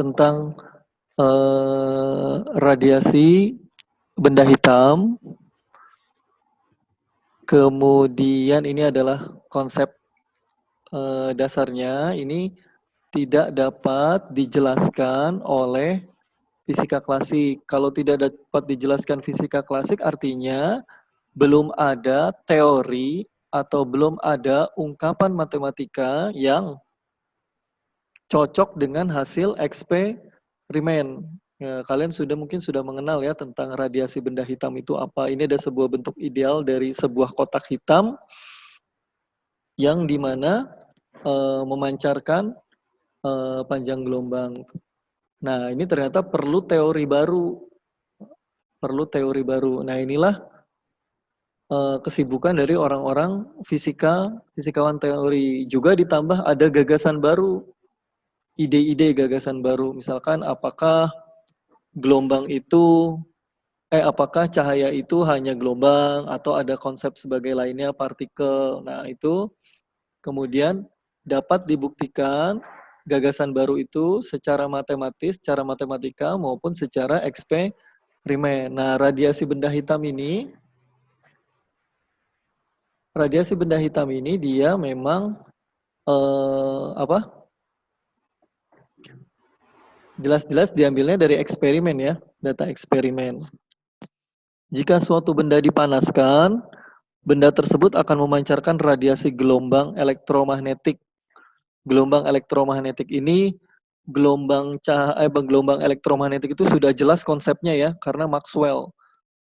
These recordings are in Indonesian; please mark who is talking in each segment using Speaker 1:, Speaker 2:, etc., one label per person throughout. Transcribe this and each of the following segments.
Speaker 1: tentang radiasi benda hitam. Kemudian ini adalah konsep dasarnya. Ini tidak dapat dijelaskan oleh fisika klasik. Kalau tidak dapat dijelaskan fisika klasik artinya belum ada teori atau belum ada ungkapan matematika yang cocok dengan hasil eksperimen. Ya, kalian mungkin sudah mengenal ya tentang radiasi benda hitam itu apa. Ini ada sebuah bentuk ideal dari sebuah kotak hitam yang dimana memancarkan panjang gelombang. Nah, ini ternyata perlu teori baru. Nah, inilah kesibukan dari orang-orang fisikawan teori. Juga ditambah ada gagasan baru, ide-ide gagasan baru. Misalkan apakah apakah cahaya itu hanya gelombang atau ada konsep sebagai lainnya partikel. Nah, itu kemudian dapat dibuktikan gagasan baru itu secara matematis, secara matematika maupun secara eksperimen. Nah, radiasi benda hitam ini dia memang jelas-jelas diambilnya dari eksperimen ya, data eksperimen. Jika suatu benda dipanaskan, benda tersebut akan memancarkan radiasi gelombang elektromagnetik. Gelombang elektromagnetik ini gelombang elektromagnetik itu sudah jelas konsepnya ya, karena Maxwell.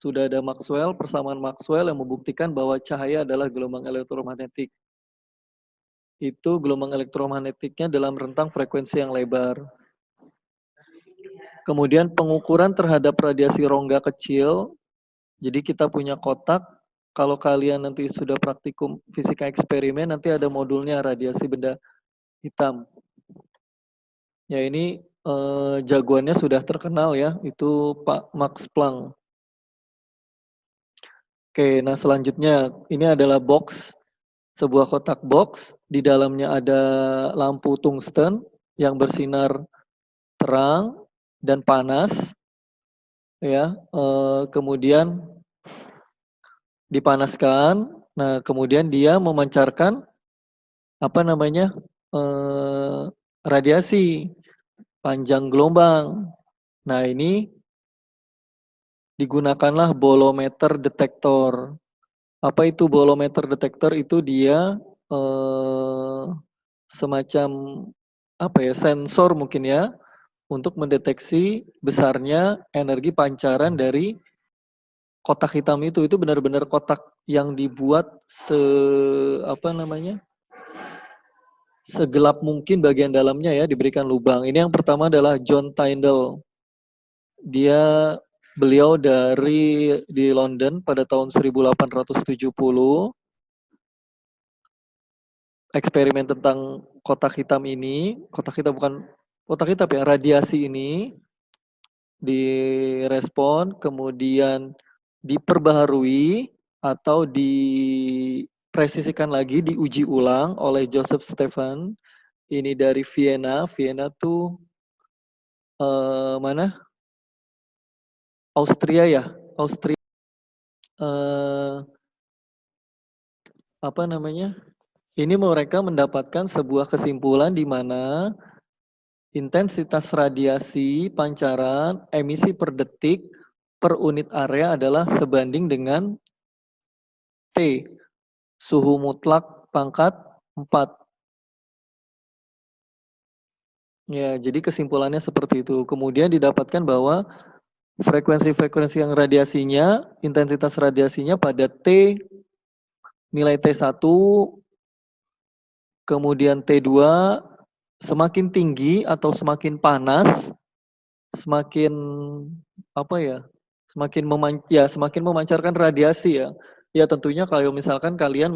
Speaker 1: Sudah ada persamaan Maxwell yang membuktikan bahwa cahaya adalah gelombang elektromagnetik. Itu gelombang elektromagnetiknya dalam rentang frekuensi yang lebar. Kemudian pengukuran terhadap radiasi rongga kecil. Jadi kita punya kotak. Kalau kalian nanti sudah praktikum fisika eksperimen, nanti ada modulnya radiasi benda hitam. Ya, ini jagoannya sudah terkenal ya, itu Pak Max Planck. Oke, nah selanjutnya ini adalah sebuah kotak box. Di dalamnya ada lampu tungsten yang bersinar terang dan panas. Ya, kemudian dipanaskan. Nah, kemudian dia memancarkan radiasi panjang gelombang. Nah, ini digunakanlah bolometer detektor. Apa itu bolometer detektor? Itu dia semacam sensor mungkin ya, untuk mendeteksi besarnya energi pancaran dari kotak hitam itu. Itu benar-benar kotak yang dibuat segelap mungkin bagian dalamnya ya, diberikan lubang. Ini yang pertama adalah John Tyndall. Beliau di London pada tahun 1870. Eksperimen tentang kotak hitam ini, radiasi ini direspon, kemudian diperbaharui atau dipresisikan lagi, diuji ulang oleh Joseph Stephan. Ini dari Vienna. Vienna tuh mana? Austria ya, Austria. Ini mereka mendapatkan sebuah kesimpulan di mana intensitas radiasi pancaran emisi per detik per unit area adalah sebanding dengan T, suhu mutlak pangkat 4. Ya, jadi kesimpulannya seperti itu. Kemudian didapatkan bahwa frekuensi-frekuensi yang radiasinya, intensitas radiasinya pada T, nilai T1, kemudian T2, semakin tinggi atau semakin panas, semakin semakin memancarkan radiasi ya. Ya tentunya kalau misalkan kalian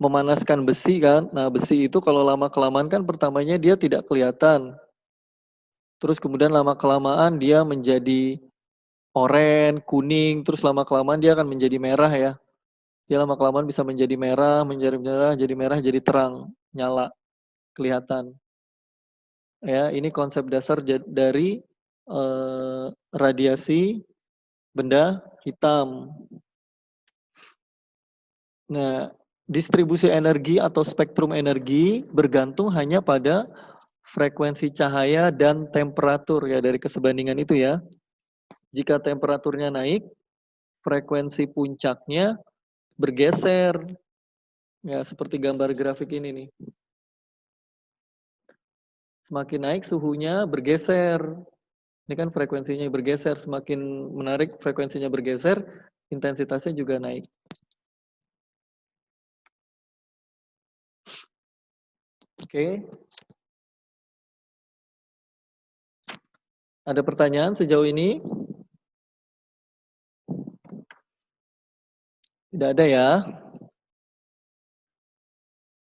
Speaker 1: memanaskan besi kan. Nah, besi itu kalau lama-kelamaan kan pertamanya dia tidak kelihatan. Terus kemudian lama-kelamaan dia menjadi oranye, kuning, terus lama-kelamaan dia akan menjadi merah ya. Dia lama-kelamaan bisa menjadi merah, jadi terang, nyala. kelihatan. Ya, ini konsep dasar dari radiasi benda hitam. Nah, distribusi energi atau spektrum energi bergantung hanya pada frekuensi cahaya dan temperatur ya dari kesebandingan itu ya. Jika temperaturnya naik, frekuensi puncaknya bergeser. Ya, seperti gambar grafik ini nih. Semakin naik suhunya bergeser. Ini kan frekuensinya bergeser, semakin menarik frekuensinya bergeser, intensitasnya juga naik. Oke. Ada pertanyaan sejauh ini? Tidak ada ya.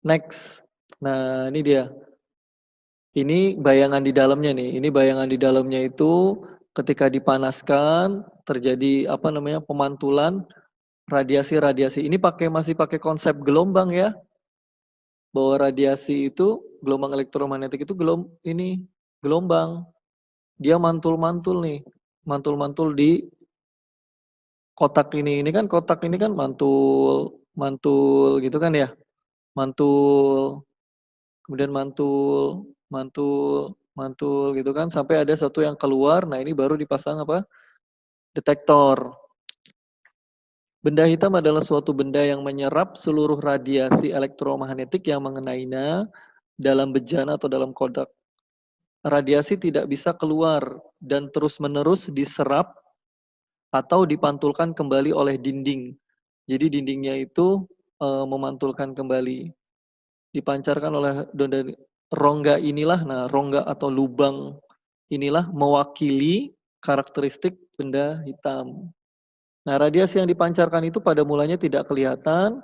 Speaker 1: Next. Nah, ini dia. Ini bayangan di dalamnya nih. Ini bayangan di dalamnya itu ketika dipanaskan terjadi apa namanya pemantulan radiasi-radiasi. Ini masih pakai konsep gelombang ya. Bahwa radiasi itu gelombang elektromagnetik itu gelombang. Dia mantul-mantul nih. Mantul-mantul di kotak ini. Ini kan kotak ini kan mantul, mantul gitu kan ya. Mantul, kemudian mantul, mantul, mantul gitu kan sampai ada satu yang keluar. Nah, ini baru dipasang apa? Detektor. Benda hitam adalah suatu benda yang menyerap seluruh radiasi elektromagnetik yang mengenainya dalam bejana atau dalam kotak. Radiasi tidak bisa keluar dan terus-menerus diserap atau dipantulkan kembali oleh dinding. Jadi dindingnya itu memantulkan kembali. Dipancarkan oleh rongga inilah, nah rongga atau lubang inilah mewakili karakteristik benda hitam. Nah, radiasi yang dipancarkan itu pada mulanya tidak kelihatan.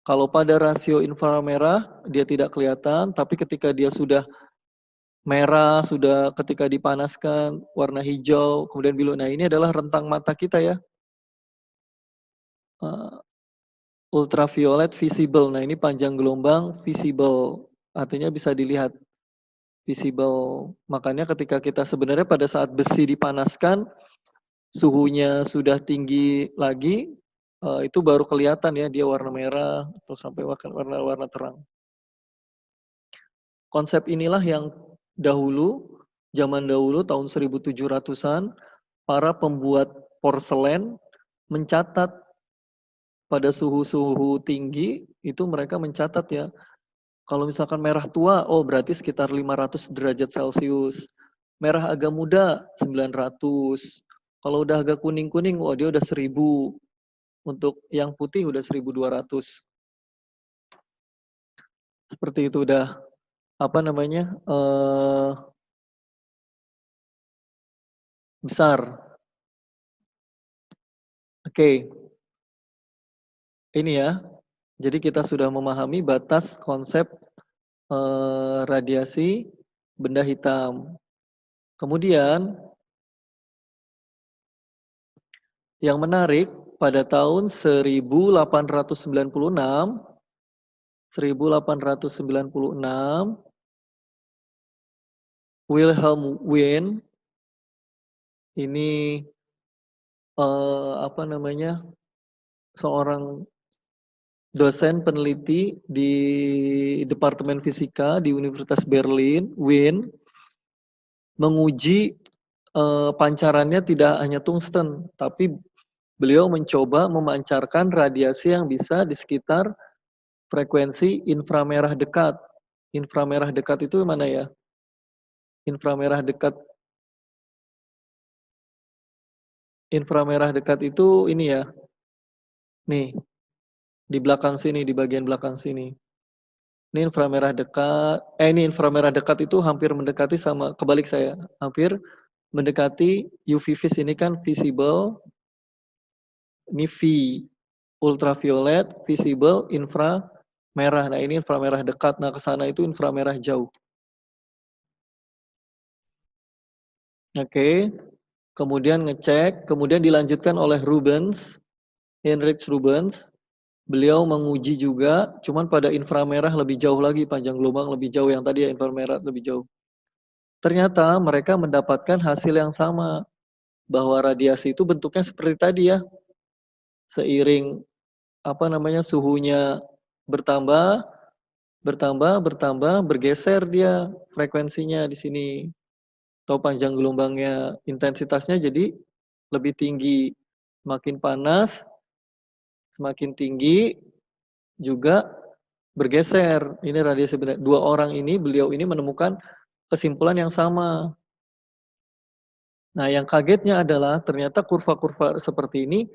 Speaker 1: Kalau pada rasio inframerah dia tidak kelihatan, tapi ketika dia sudah merah, sudah ketika dipanaskan warna hijau, kemudian biru. Nah, ini adalah rentang mata kita ya. Ultraviolet visible. Nah, ini panjang gelombang visible. Artinya bisa dilihat visible. Makanya ketika kita sebenarnya pada saat besi dipanaskan, suhunya sudah tinggi lagi, itu baru kelihatan ya dia warna merah atau sampai warna-warna terang. Konsep inilah yang zaman dahulu tahun 1700-an, para pembuat porselen mencatat pada suhu-suhu tinggi, itu mereka mencatat ya, kalau misalkan merah tua, oh berarti sekitar 500 derajat Celcius. Merah agak muda, 900. Kalau udah agak kuning-kuning, oh dia udah 1000. Untuk yang putih udah 1200. Seperti itu udah, apa namanya, besar. Oke, ini ya. Jadi kita sudah memahami batas konsep radiasi benda hitam. Kemudian yang menarik pada tahun 1896 Wilhelm Wien ini apa namanya seorang dosen peneliti di Departemen Fisika di Universitas Berlin, Wien, menguji pancarannya tidak hanya tungsten, tapi beliau mencoba memancarkan radiasi yang bisa di sekitar frekuensi inframerah dekat. Inframerah dekat itu mana ya? Inframerah dekat. Inframerah dekat itu ini ya. Nih, di belakang sini, di bagian belakang sini. Ini inframerah dekat. Ini inframerah dekat itu hampir mendekati sama kebalik saya. Hampir mendekati UV vis ini kan visible. Ini V, ultraviolet, visible, inframerah. Nah, ini inframerah dekat. Nah, ke sana itu inframerah jauh. Oke. Kemudian ngecek, kemudian dilanjutkan oleh Rubens, Heinrich Rubens. Beliau menguji juga, cuman pada inframerah lebih jauh lagi, panjang gelombang lebih jauh, yang tadi ya inframerah lebih jauh. Ternyata mereka mendapatkan hasil yang sama, bahwa radiasi itu bentuknya seperti tadi ya, seiring suhunya bertambah, bertambah, bergeser dia frekuensinya di sini, atau panjang gelombangnya, intensitasnya jadi lebih tinggi. Semakin panas, semakin tinggi juga bergeser. Ini radiasi benda. Dua orang ini, beliau ini menemukan kesimpulan yang sama. Nah, yang kagetnya adalah ternyata kurva-kurva seperti ini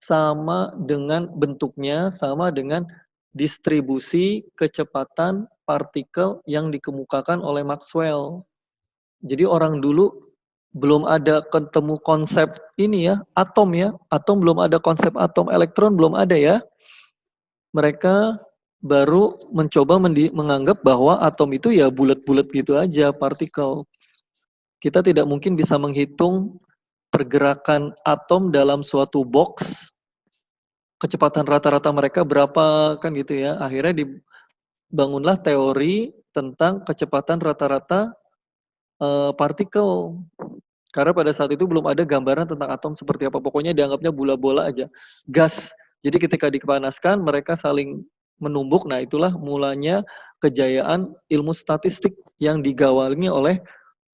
Speaker 1: sama dengan bentuknya, sama dengan distribusi kecepatan partikel yang dikemukakan oleh Maxwell. Jadi orang dulu belum ada ketemu konsep ini ya, atom ya. Atom belum ada, konsep atom, elektron belum ada ya. Mereka baru mencoba menganggap bahwa atom itu ya bulat-bulat gitu aja, partikel. Kita tidak mungkin bisa menghitung pergerakan atom dalam suatu box, kecepatan rata-rata mereka berapa, kan gitu ya. Akhirnya dibangunlah teori tentang kecepatan rata-rata partikel. Karena pada saat itu belum ada gambaran tentang atom seperti apa. Pokoknya dianggapnya bola-bola aja. Gas. Jadi ketika dipanaskan, mereka saling menumbuk. Nah, itulah mulanya kejayaan ilmu statistik yang digawangi oleh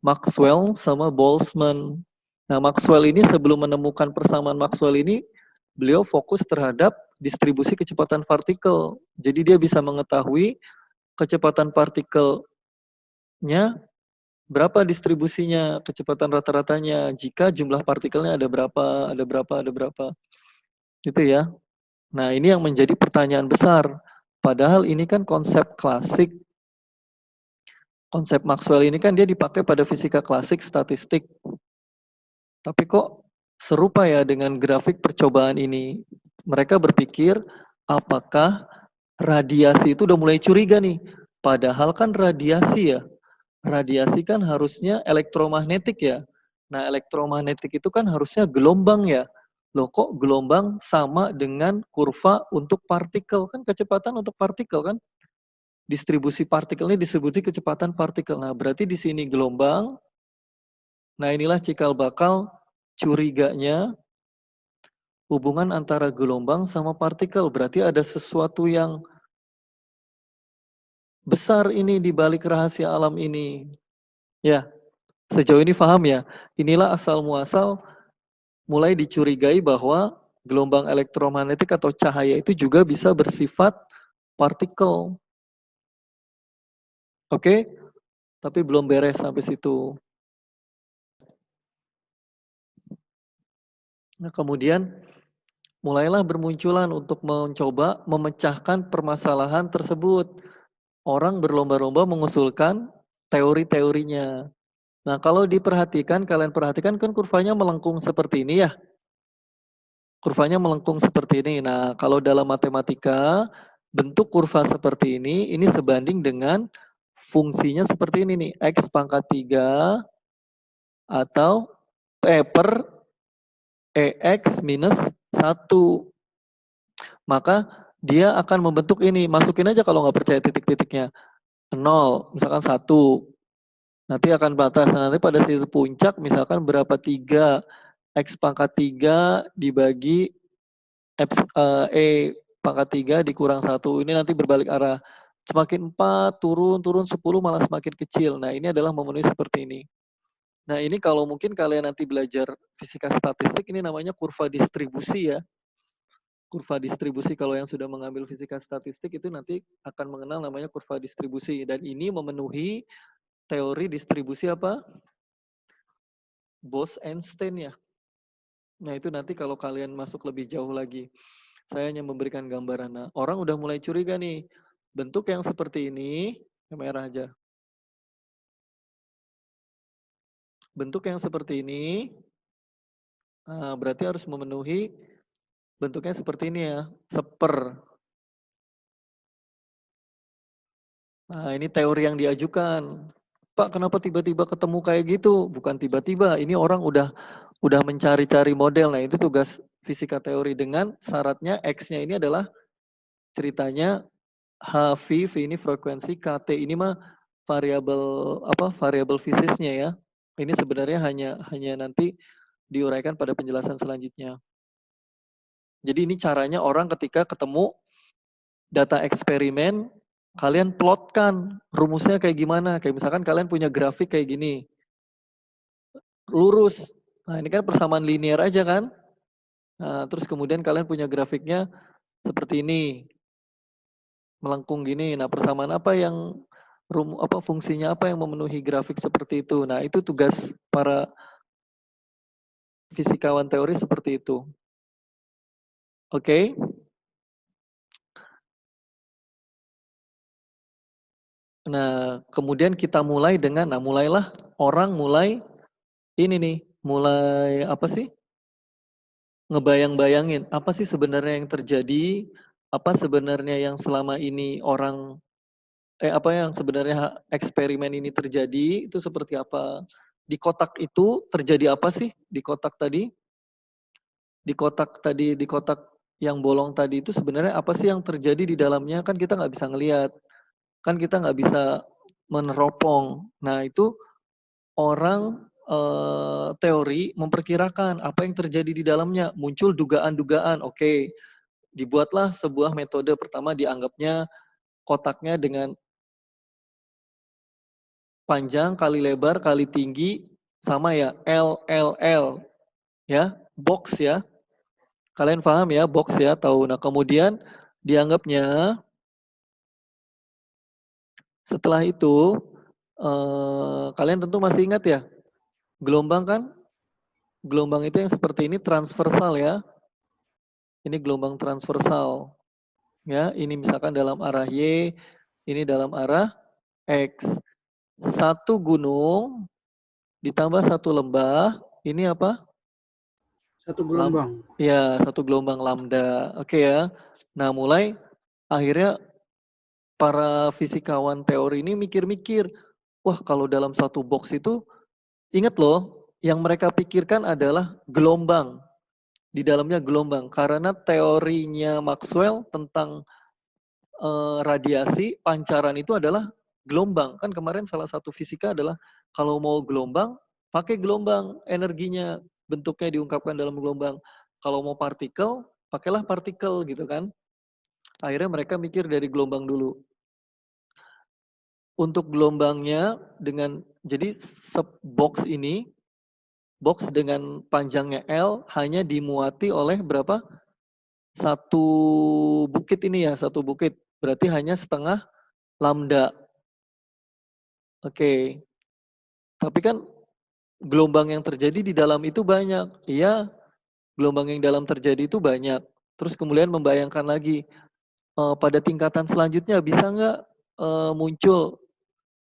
Speaker 1: Maxwell sama Boltzmann. Nah, Maxwell ini sebelum menemukan persamaan Maxwell ini, beliau fokus terhadap distribusi kecepatan partikel. Jadi dia bisa mengetahui kecepatan partikelnya berapa, distribusinya, kecepatan rata-ratanya, jika jumlah partikelnya ada berapa, ada berapa, ada berapa. Gitu ya. Nah, ini yang menjadi pertanyaan besar. Padahal ini kan konsep klasik. Konsep Maxwell ini kan dia dipakai pada fisika klasik, statistik. Tapi kok serupa ya dengan grafik percobaan ini. Mereka berpikir, apakah radiasi itu udah mulai curiga nih. Padahal kan radiasi ya. Radiasi kan harusnya elektromagnetik ya. Nah, elektromagnetik itu kan harusnya gelombang ya. Loh, kok gelombang sama dengan kurva untuk partikel? Kan kecepatan untuk partikel kan? Distribusi partikelnya distribusi kecepatan partikel. Nah, berarti di sini gelombang. Nah, inilah cikal bakal curiganya hubungan antara gelombang sama partikel. Berarti ada sesuatu yang besar ini di balik rahasia alam ini. Ya, sejauh ini paham ya? Inilah asal muasal mulai dicurigai bahwa gelombang elektromagnetik atau cahaya itu juga bisa bersifat partikel. Oke? Tapi belum beres sampai situ. Nah, kemudian mulailah bermunculan untuk mencoba memecahkan permasalahan tersebut. Orang berlomba-lomba mengusulkan teori-teorinya. Nah, kalau diperhatikan, kalian perhatikan kan kurvanya melengkung seperti ini ya. Kurvanya melengkung seperti ini. Nah, kalau dalam matematika, bentuk kurva seperti ini sebanding dengan fungsinya seperti ini nih. X pangkat 3 atau per EX minus 1. Maka dia akan membentuk ini. Masukin aja kalau nggak percaya titik-titiknya. 0, misalkan 1. Nanti akan batas. Nanti pada sisi puncak misalkan berapa 3. X pangkat 3 dibagi E pangkat 3 dikurang 1. Ini nanti berbalik arah. Semakin 4, turun 10 malah semakin kecil. Nah, ini adalah memenuhi seperti ini. Nah, ini kalau mungkin kalian nanti belajar fisika statistik, ini namanya kurva distribusi ya. Kurva distribusi, kalau yang sudah mengambil fisika statistik itu nanti akan mengenal namanya kurva distribusi. Dan ini memenuhi teori distribusi apa? Bose-Einstein ya. Nah, itu nanti kalau kalian masuk lebih jauh lagi. Saya hanya memberikan gambaran. Nah, orang udah mulai curiga nih. Bentuk yang seperti ini, yang merah aja. Bentuk yang seperti ini, berarti harus memenuhi bentuknya seperti ini ya, seper. Nah, ini teori yang diajukan. Pak, kenapa tiba-tiba ketemu kayak gitu? Bukan tiba-tiba, ini orang udah mencari-cari model. Nah, itu tugas fisika teori dengan syaratnya X-nya ini adalah ceritanya V ini frekuensi, KT ini mah variabel variabel fisiknya ya. Ini sebenarnya hanya nanti diuraikan pada penjelasan selanjutnya. Jadi ini caranya orang ketika ketemu data eksperimen, kalian plotkan rumusnya kayak gimana. Kayak misalkan kalian punya grafik kayak gini, lurus. Nah ini kan persamaan linear aja kan. Nah, terus kemudian kalian punya grafiknya seperti ini, melengkung gini. Nah persamaan apa yang fungsinya apa yang memenuhi grafik seperti itu. Nah itu tugas para fisikawan teori seperti itu. Oke. Nah, kemudian kita mulai dengan, mulailah orang mulai ini nih, mulai apa sih? Ngebayang-bayangin, apa sih sebenarnya yang terjadi? Apa sebenarnya yang selama ini apa yang sebenarnya eksperimen ini terjadi? Itu seperti apa? Di kotak itu terjadi apa sih? Di kotak tadi? Di kotak yang bolong tadi itu sebenarnya apa sih yang terjadi di dalamnya? Kan kita nggak bisa ngelihat. Kan kita nggak bisa meneropong. Nah, itu orang teori memperkirakan apa yang terjadi di dalamnya, muncul dugaan-dugaan. Oke, dibuatlah sebuah metode. Pertama dianggapnya kotaknya dengan panjang kali lebar kali tinggi sama ya, L L L ya, box ya. Kalian paham ya, box ya, tahu. Nah, kemudian dianggapnya setelah itu kalian tentu masih ingat ya, gelombang kan? Gelombang itu yang seperti ini transversal ya. Ini gelombang transversal. Ya, ini misalkan dalam arah Y, ini dalam arah X. Satu gunung ditambah satu lembah, ini apa?
Speaker 2: Satu gelombang.
Speaker 1: Ya, satu gelombang lambda. Oke ya. Nah, mulai akhirnya para fisikawan teori ini mikir-mikir, wah kalau dalam satu box itu, ingat loh, yang mereka pikirkan adalah gelombang. Di dalamnya gelombang. Karena teorinya Maxwell tentang radiasi pancaran itu adalah gelombang. Kan kemarin salah satu fisika adalah kalau mau gelombang, pakai gelombang energinya, bentuknya diungkapkan dalam gelombang. Kalau mau partikel, pakailah partikel gitu kan. Akhirnya mereka mikir dari gelombang dulu. Untuk gelombangnya jadi box ini, box dengan panjangnya L hanya dimuati oleh berapa? Satu bukit ini ya, satu bukit. Berarti hanya setengah lambda. Oke. Tapi kan gelombang yang terjadi di dalam itu banyak. Iya, gelombang yang dalam terjadi itu banyak. Terus kemudian membayangkan lagi, pada tingkatan selanjutnya bisa nggak muncul?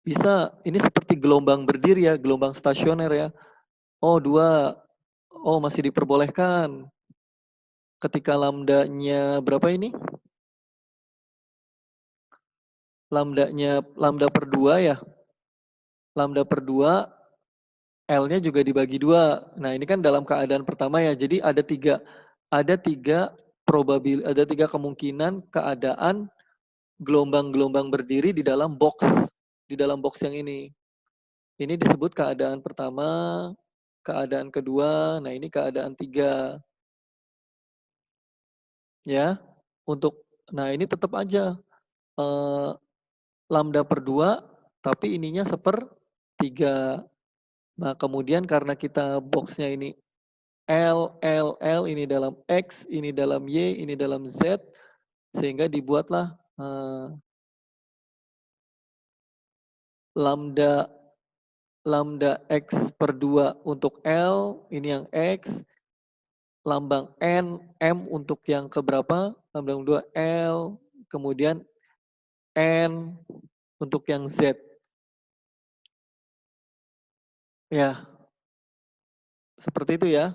Speaker 1: Bisa, ini seperti gelombang berdiri ya, gelombang stasioner ya. Oh, dua. Oh, masih diperbolehkan. Ketika lambdanya berapa ini? Lambda per 2 ya. Lambda per 2, L-nya juga dibagi 2. Nah, ini kan dalam keadaan pertama ya. Jadi ada tiga kemungkinan keadaan gelombang-gelombang berdiri di dalam box yang ini. Ini disebut keadaan pertama, keadaan kedua, nah ini keadaan 3. Ya. Nah ini tetap aja lambda per 2, tapi ininya 1/3. Nah kemudian karena kita boxnya ini L, ini dalam X, ini dalam Y, ini dalam Z, sehingga dibuatlah lambda X per 2 untuk L, ini yang X, lambang N, M untuk yang keberapa? Lambang 2 L, kemudian N untuk yang Z. Ya, seperti itu ya.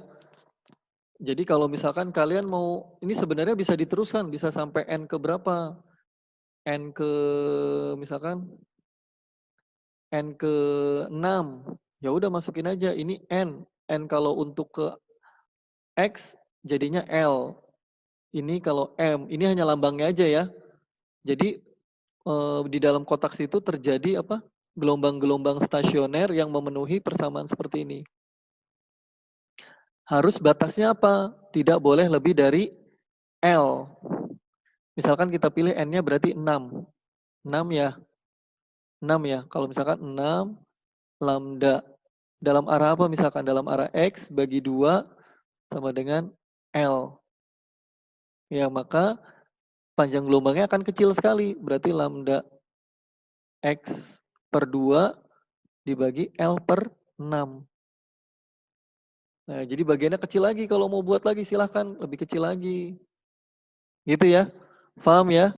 Speaker 1: Jadi kalau misalkan kalian mau, ini sebenarnya bisa diteruskan, bisa sampai N ke berapa? N ke, misalkan, N ke 6. Ya udah masukin aja, ini N. N kalau untuk ke X jadinya L. Ini kalau M, ini hanya lambangnya aja ya. Jadi, di dalam kotak situ terjadi apa, gelombang-gelombang stasioner yang memenuhi persamaan seperti ini. Harus batasnya apa? Tidak boleh lebih dari L. Misalkan kita pilih N-nya berarti 6. 6 ya? 6 ya? Kalau misalkan 6 lambda dalam arah apa misalkan? Dalam arah X bagi 2 sama dengan L. Ya, maka panjang gelombangnya akan kecil sekali. Berarti lambda X per 2 dibagi L per 6. Nah, jadi bagiannya kecil lagi. Kalau mau buat lagi silahkan lebih kecil lagi. Gitu ya. Paham ya?